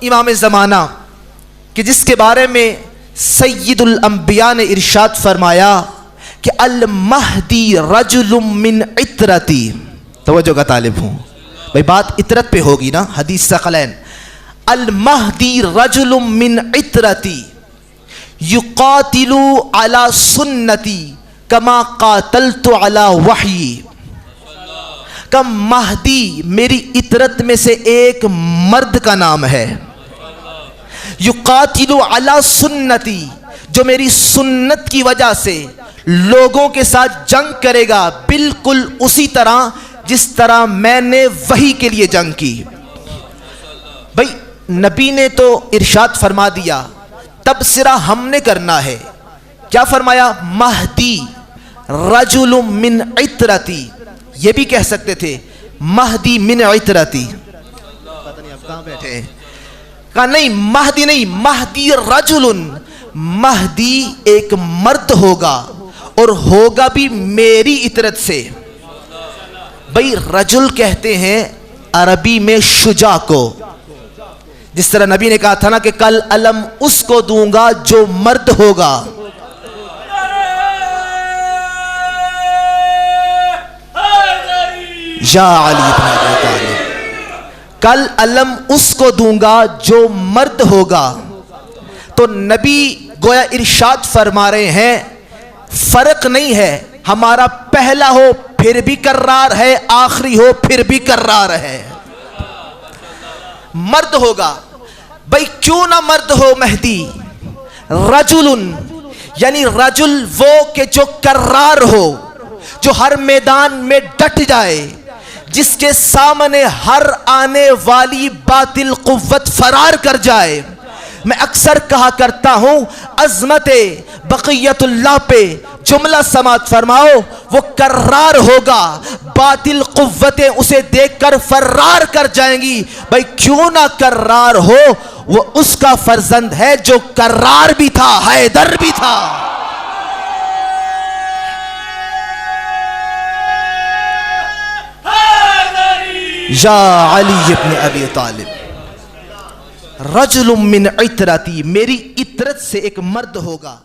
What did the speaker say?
इमाम ज़माना कि जिसके बारे में सय्यदुल अंबिया ने इरशाद फरमाया कि अल महदी रजुलुम मिन इतरती। तवज्जो का तालिब हूँ भाई, बात इतरत पे होगी ना, हदीस सक़लैन। अल महदी रजुलुम मिन इतरती युक़ातिलु अला सुन्नती कमा क़ातलतु अला वही। का महदी मेरी इतरत में से एक मर्द का नाम है। युक़ातिलु अला सुन्नती, जो मेरी सुन्नत की वजह से लोगों के साथ जंग करेगा, बिल्कुल उसी तरह जिस तरह मैंने वही के लिए जंग की। भाई नबी ने तो इरशाद फरमा दिया, तबसरा हमने करना है। क्या फरमाया? महदी रजुलुम मिन इतरती। ये भी कह सकते थे महदी मिन इतरती। पता नहीं आप कहां बैठे हैं। कहा नहीं, महदी नहीं, महदी रजुलुन, महदी एक मर्द होगा और होगा भी मेरी इतरत से। भाई रजुल कहते हैं अरबी में शुजा को। जिस तरह नबी ने कहा था ना कि कल अलम उसको दूंगा जो मर्द होगा। या अली इब्न अबी तालिब, कल अलम उसको दूंगा जो मर्द होगा। तो नबी गोया इरशाद फरमा रहे हैं, फर्क नहीं है हमारा पहला हो फिर भी कर्रार है, आखिरी हो फिर भी कर्रार है, मर्द होगा। भाई क्यों ना मर्द हो मेहदी? रजुलुन यानी रजुल वो के जो कर्रार हो, जो हर मैदान में डट जाए, जिसके सामने हर आने वाली बातिल कुव्वत फरार कर जाए। मैं अक्सर कहा करता हूं, अज़मते बक़ियतुल्लाह पे जुमला समात फरमाओ, वो कर्रार होगा, बातिल कुव्वतें उसे देखकर फरार कर जाएंगी। भाई क्यों ना कर्रार हो, वो उसका फर्जंद है जो कर्रार भी था, हैदर भी था। या अली इब्न अबी तालिब, रजुलुम मिन इतरती, मेरी इतरत से एक मर्द होगा।